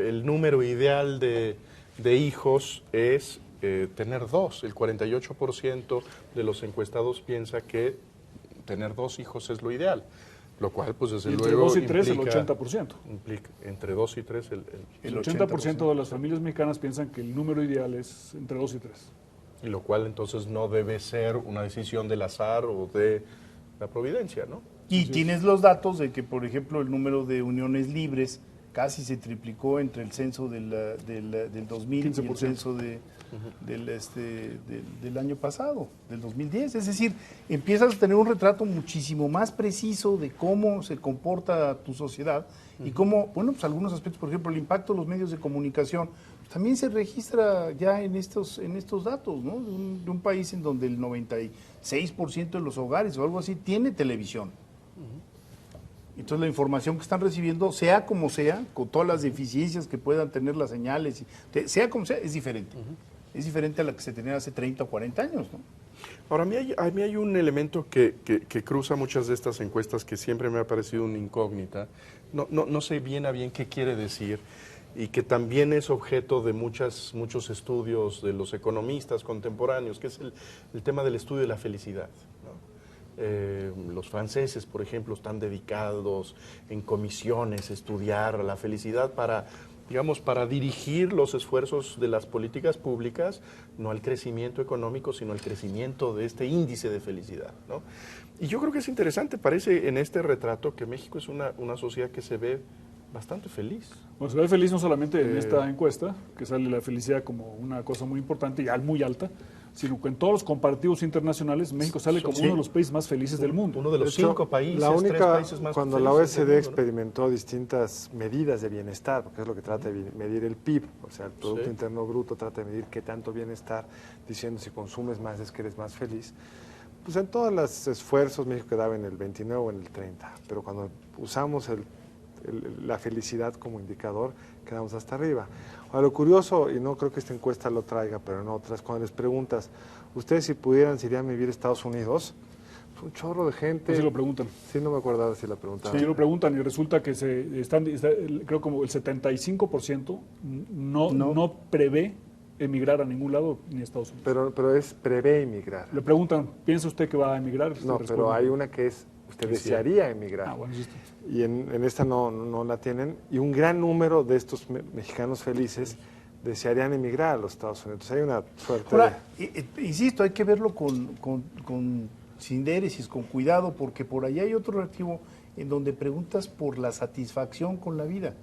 El número ideal de hijos es tener 2. El 48% de los encuestados piensa que tener 2 hijos es lo ideal, lo cual, pues, desde Y entre luego 2 y 3 el implica- 80%. implica entre 2 y 3 El 80% de las familias mexicanas piensan que el número ideal es entre 2 y 3. y lo cual entonces no debe ser una decisión del azar o de la providencia, ¿no? Y tienes los datos de que, por ejemplo, el número de uniones libres casi se triplicó entre el censo del 2000 y el 15%. censo del año pasado, del 2010. Es decir, empiezas a tener un retrato muchísimo más preciso de cómo se comporta tu sociedad y cómo, bueno, pues algunos aspectos, por ejemplo, el impacto de los medios de comunicación, pues, también se registra ya en estos datos, ¿no? De un país en donde el 96% de los hogares o algo así tiene televisión. Entonces la información que están recibiendo, sea como sea, con todas las deficiencias que puedan tener las señales, sea como sea, es diferente. Es diferente a la que se tenía hace 30 o 40 años, ¿no? Ahora, a mí hay un elemento que cruza muchas de estas encuestas que siempre me ha parecido una incógnita. No sé bien a bien qué quiere decir y que también es objeto de muchos estudios de los economistas contemporáneos, que es el tema del estudio de la felicidad, ¿no? Los franceses, por ejemplo, están dedicados en comisiones a estudiar la felicidad para dirigir los esfuerzos de las políticas públicas, no al crecimiento económico, sino al crecimiento de este índice de felicidad, ¿no? Y yo creo que es interesante, parece en este retrato que México es una sociedad que se ve bastante feliz. Bueno, se ve feliz no solamente en esta encuesta, que sale la felicidad como una cosa muy importante y muy alta, sino que en todos los comparativos internacionales México sale como uno de los países más felices del mundo. Uno de los De hecho, 5 países, la 3 única, países más cuando la felices del OECD mundo, ¿no? experimentó distintas medidas de bienestar, porque es lo que trata de medir el PIB, o sea, el Producto Sí. Interno Bruto trata de medir qué tanto bienestar, diciendo si consumes más es que eres más feliz. Pues en todos los esfuerzos México quedaba en el 29 o en el 30, pero cuando usamos la felicidad como indicador, quedamos hasta arriba. Ahora, lo curioso, y no creo que esta encuesta lo traiga, pero en otras, cuando les preguntas, ¿ustedes si pudieran, se irían a vivir a Estados Unidos? Pues un chorro de gente. Así lo preguntan. Sí, no me acordaba si la preguntaba. Sí, lo preguntan y resulta que creo como el 75% no prevé emigrar a ningún lado ni a Estados Unidos. Pero es prevé emigrar. Le preguntan, ¿piensa usted que va a emigrar? No, Usted pero responde, hay una que es, usted desearía emigrar. Ah, bueno, sí está. Y en esta no la tienen. Y un gran número de estos mexicanos felices desearían emigrar a los Estados Unidos. Entonces hay una suerte Ahora, insisto, hay que verlo con sin déresis, con cuidado, porque por allá hay otro reactivo en donde preguntas por la satisfacción con la vida.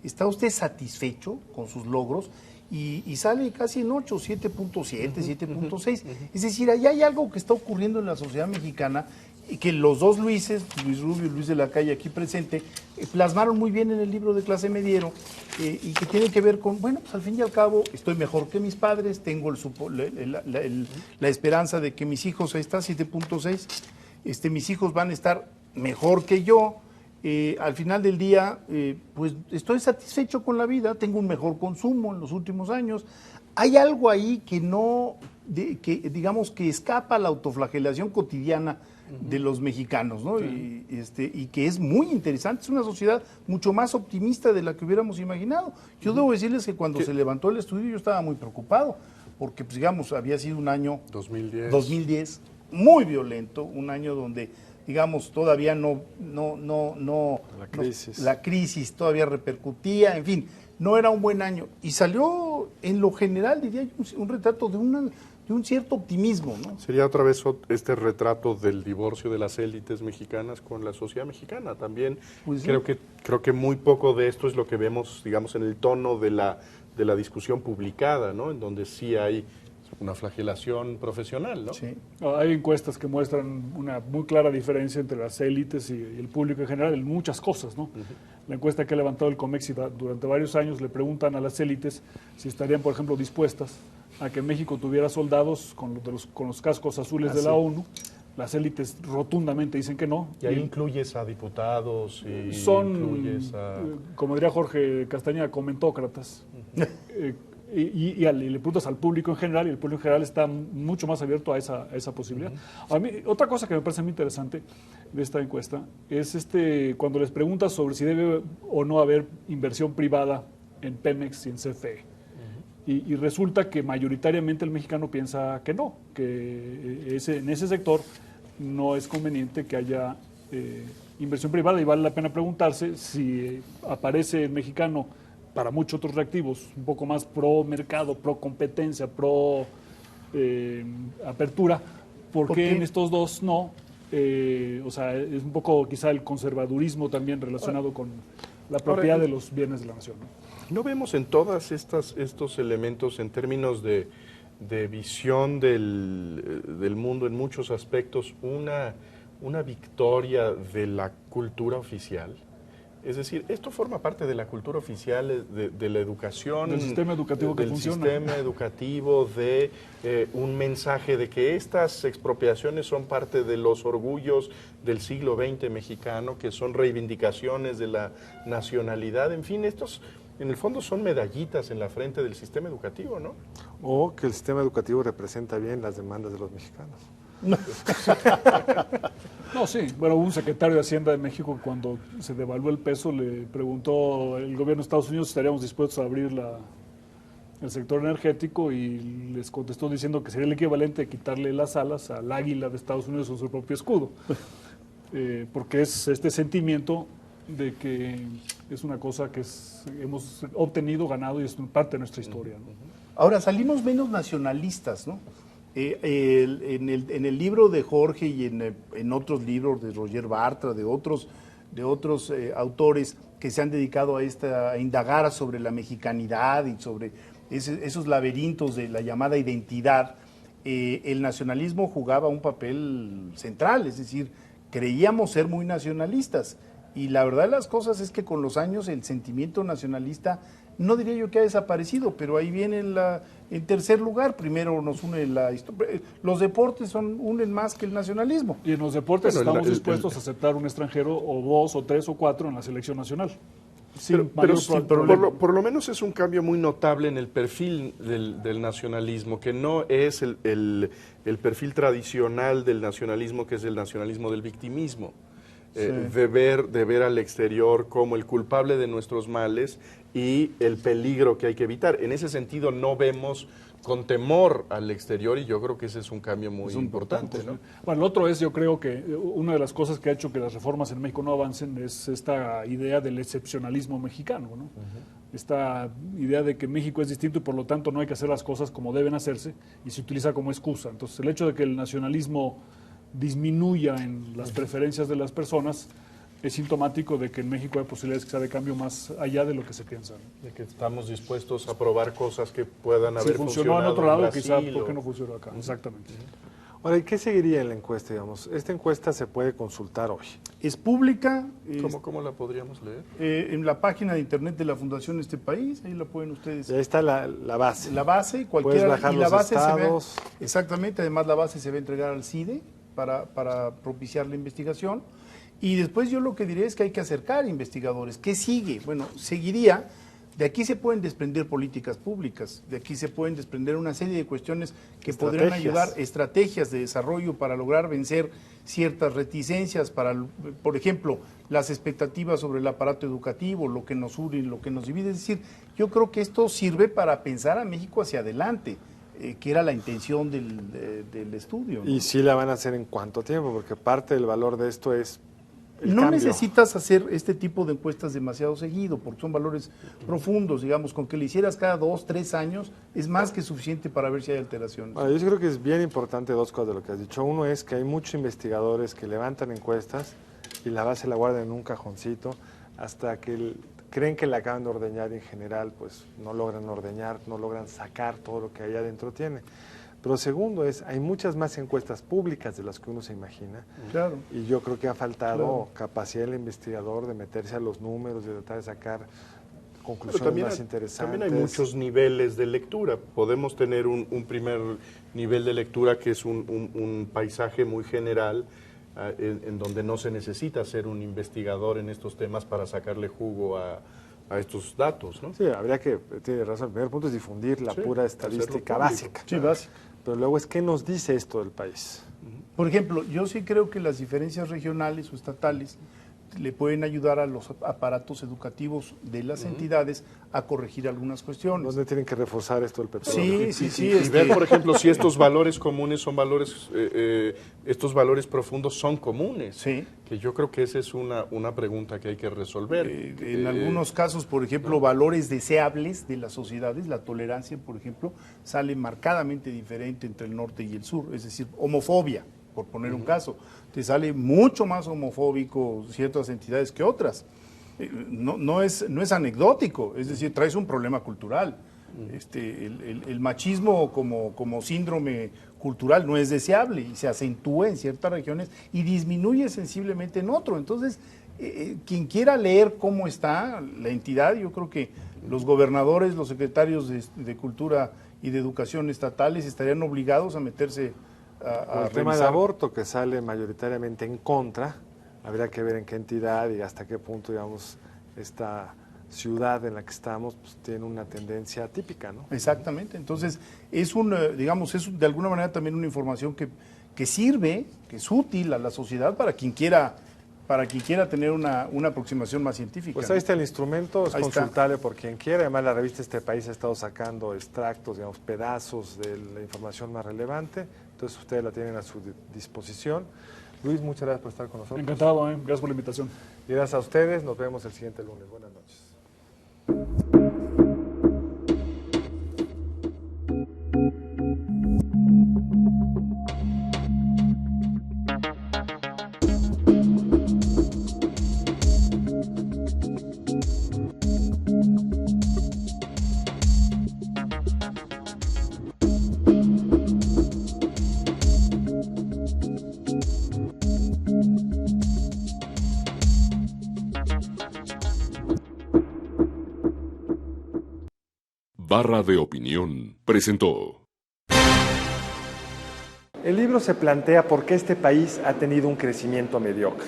¿Está usted satisfecho con sus logros? Y sale casi en 8, 7.7, 7.6. Es decir, allá hay algo que está ocurriendo en la sociedad mexicana y que los dos Luises, Luis Rubio y Luis de la Calle aquí presente, plasmaron muy bien en el libro de Clase Mediero, y que tiene que ver con, bueno, pues al fin y al cabo estoy mejor que mis padres, tengo la esperanza de que mis hijos, ahí está, 7.6, mis hijos van a estar mejor que yo. Al final del día, pues estoy satisfecho con la vida, tengo un mejor consumo en los últimos años. Hay algo ahí que no, que digamos que escapa a la autoflagelación cotidiana de los mexicanos, ¿no? Sí. Y que es muy interesante, es una sociedad mucho más optimista de la que hubiéramos imaginado. Yo debo decirles que cuando se levantó el estudio yo estaba muy preocupado, porque pues digamos, había sido un año 2010 muy violento, un año donde digamos, todavía la crisis todavía repercutía, en fin, no era un buen año. Y salió, en lo general, diría yo, un retrato de un cierto optimismo, ¿no? Sería otra vez este retrato del divorcio de las élites mexicanas con la sociedad mexicana. También pues sí. Creo que muy poco de esto es lo que vemos, digamos, en el tono de la discusión publicada, ¿no? En donde sí hay una flagelación profesional, ¿no? Sí. Hay encuestas que muestran una muy clara diferencia entre las élites y el público en general en muchas cosas, ¿no? La encuesta que ha levantado el Comexi durante varios años le preguntan a las élites si estarían, por ejemplo, dispuestas a que México tuviera soldados con los cascos azules de la ONU. Las élites rotundamente dicen que no. Y ahí incluyes a diputados y incluyes como diría Jorge Castañeda, comentócratas. Y le preguntas al público en general, y el público en general está mucho más abierto a esa posibilidad. A mí, otra cosa que me parece muy interesante de esta encuesta es cuando les preguntas sobre si debe o no haber inversión privada en Pemex y en CFE. Y resulta que mayoritariamente el mexicano piensa que no, que en ese sector no es conveniente que haya inversión privada, y vale la pena preguntarse si aparece el mexicano para muchos otros reactivos, un poco más pro mercado, pro competencia, pro apertura, ¿por qué en estos dos no? O sea, es un poco quizá el conservadurismo también relacionado con la propiedad de los bienes de la nación, ¿no? ¿No vemos en todos estos elementos, en términos de visión del mundo en muchos aspectos, una victoria de la cultura oficial? Es decir, esto forma parte de la cultura oficial, de la educación, del sistema educativo que funciona. Del sistema educativo, de un mensaje de que estas expropiaciones son parte de los orgullos del siglo XX mexicano, que son reivindicaciones de la nacionalidad. En fin, estos en el fondo son medallitas en la frente del sistema educativo, ¿no? O que el sistema educativo representa bien las demandas de los mexicanos. No, sí. Bueno, hubo un secretario de Hacienda de México, cuando se devaluó el peso, le preguntó el gobierno de Estados Unidos si estaríamos dispuestos a abrir el sector energético, y les contestó diciendo que sería el equivalente a quitarle las alas al águila de Estados Unidos con su propio escudo. Porque es este sentimiento de que es una cosa que hemos obtenido, ganado, y es parte de nuestra historia, ¿no? Ahora, salimos menos nacionalistas, ¿no? En el libro de Jorge y en otros libros de Roger Bartra, de otros autores que se han dedicado a indagar sobre la mexicanidad y sobre esos laberintos de la llamada identidad, el nacionalismo jugaba un papel central, es decir, creíamos ser muy nacionalistas, y la verdad de las cosas es que con los años el sentimiento nacionalista, no diría yo que ha desaparecido, pero ahí viene en tercer lugar. Primero nos une los deportes unen más que el nacionalismo. Y en los deportes estamos dispuestos a aceptar un extranjero, o 2 o 3 o 4 en la selección nacional. Pero por lo menos es un cambio muy notable en el perfil del nacionalismo, que no es el perfil tradicional del nacionalismo, que es el nacionalismo del victimismo. Sí. De ver al exterior como el culpable de nuestros males y el peligro que hay que evitar. En ese sentido no vemos con temor al exterior, y yo creo que ese es un cambio muy importante, ¿no? Bueno, lo otro es, yo creo que una de las cosas que ha hecho que las reformas en México no avancen es esta idea del excepcionalismo mexicano, ¿no? Esta idea de que México es distinto y por lo tanto no hay que hacer las cosas como deben hacerse, y se utiliza como excusa. Entonces, el hecho de que el nacionalismo disminuya en las preferencias de las personas, es sintomático de que en México hay posibilidades que sea de cambio más allá de lo que se piensa, ¿no? De que estamos dispuestos a probar cosas que puedan haber Si funcionó en otro funcionado lado, quizá, Brasil ¿por qué o- no funcionó acá? Exactamente. Ahora, ¿y qué seguiría en la encuesta, digamos? Esta encuesta se puede consultar hoy. Es pública, ¿Cómo la podríamos leer? en la página de internet de la Fundación Este País, ahí la pueden ustedes. Y ahí está la base. La base, Puedes cualquiera, bajar y la los base estados. se ve, exactamente, además la base se va a entregar al CIDE para propiciar la investigación. Y después yo lo que diré es que hay que acercar investigadores. ¿Qué sigue? Bueno, seguiría, de aquí se pueden desprender políticas públicas, de aquí se pueden desprender una serie de cuestiones que podrían Estrategias. ayudar, estrategias de desarrollo para lograr vencer ciertas reticencias, por ejemplo, las expectativas sobre el aparato educativo, lo que nos une, lo que nos divide. Es decir, yo creo que esto sirve para pensar a México hacia adelante, que era la intención del estudio, ¿no? Y sí la van a hacer en cuánto tiempo, porque parte del valor de esto es el No cambio. necesitas hacer este tipo de encuestas demasiado seguido, porque son valores profundos, digamos, con que le hicieras cada 2, 3 años, es más que suficiente para ver si hay alteraciones. Bueno, yo creo que es bien importante dos cosas de lo que has dicho. Uno es que hay muchos investigadores que levantan encuestas y la base la guardan en un cajoncito hasta que creen que la acaban de ordeñar y en general pues no logran ordeñar, no logran sacar todo lo que ahí adentro tiene. Pero segundo es, hay muchas más encuestas públicas de las que uno se imagina. Claro. Y yo creo que ha faltado capacidad del investigador de meterse a los números, de tratar de sacar Pero conclusiones más interesantes. también hay muchos niveles de lectura. Podemos tener un primer nivel de lectura que es un paisaje muy general, en donde no se necesita ser un investigador en estos temas para sacarle jugo a estos datos, ¿no? Sí, habría que, tiene razón, el primer punto es difundir la Sí, pura hacerlo estadística público. básica. Sí, básico. Pero luego es, ¿qué nos dice esto del país? Por ejemplo, yo sí creo que las diferencias regionales o estatales le pueden ayudar a los aparatos educativos de las entidades a corregir algunas cuestiones. ¿Dónde tienen que reforzar esto del petróleo? Sí, Y ver, por ejemplo, si estos valores comunes son valores, estos valores profundos son comunes. Sí. Que yo creo que esa es una pregunta que hay que resolver. En algunos casos, por ejemplo, valores deseables de las sociedades, la tolerancia, por ejemplo, sale marcadamente diferente entre el norte y el sur. Es decir, homofobia, por poner un caso. Te sale mucho más homofóbico ciertas entidades que otras. No es anecdótico, es decir, traes un problema cultural. El machismo como síndrome cultural no es deseable y se acentúa en ciertas regiones y disminuye sensiblemente en otro. Entonces, quien quiera leer cómo está la entidad, yo creo que los gobernadores, los secretarios de Cultura y de Educación estatales estarían obligados a meterse a El tema del revisar. aborto, que sale mayoritariamente en contra, habría que ver en qué entidad y hasta qué punto, digamos, esta ciudad en la que estamos pues, tiene una tendencia típica, ¿no? Exactamente. Entonces, es de alguna manera también una información que sirve, que es útil a la sociedad para quien quiera tener una aproximación más científica. Pues ahí está el instrumento, es Ahí está. consultable por quien quiera. Además, la revista Este País ha estado sacando extractos, digamos, pedazos de la información más relevante. Entonces, ustedes la tienen a su disposición. Luis, muchas gracias por estar con nosotros. Encantado, gracias por la invitación. Y gracias a ustedes. Nos vemos el siguiente lunes. Buenas noches. Barra de Opinión presentó. El libro se plantea por qué este país ha tenido un crecimiento mediocre.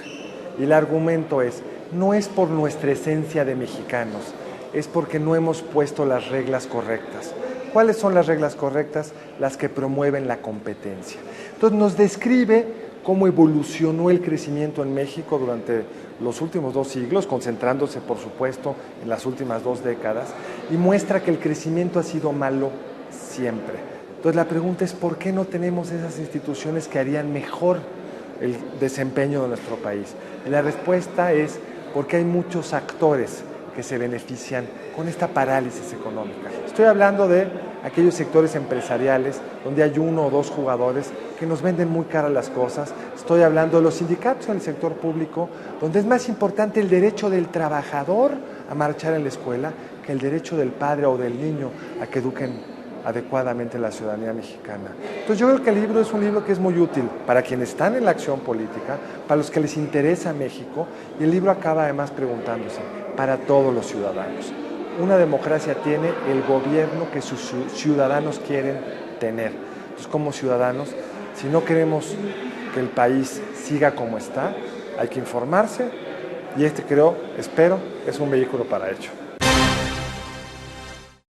Y el argumento es, no es por nuestra esencia de mexicanos, es porque no hemos puesto las reglas correctas. ¿Cuáles son las reglas correctas? Las que promueven la competencia. Entonces nos describe cómo evolucionó el crecimiento en México durante los últimos 2 siglos, concentrándose por supuesto en las últimas 2 décadas, y muestra que el crecimiento ha sido malo siempre. Entonces la pregunta es, ¿por qué no tenemos esas instituciones que harían mejor el desempeño de nuestro país? Y la respuesta es porque hay muchos actores que se benefician con esta parálisis económica. Estoy hablando de aquellos sectores empresariales donde hay uno o dos jugadores que nos venden muy caras las cosas. Estoy hablando de los sindicatos en el sector público, donde es más importante el derecho del trabajador a marchar en la escuela que el derecho del padre o del niño a que eduquen adecuadamente la ciudadanía mexicana. Entonces yo creo que el libro es un libro que es muy útil para quienes están en la acción política, para los que les interesa México, y el libro acaba además preguntándose, para todos los ciudadanos. Una democracia tiene el gobierno que sus ciudadanos quieren tener. Entonces, como ciudadanos, si no queremos que el país siga como está, hay que informarse, y espero, es un vehículo para ello.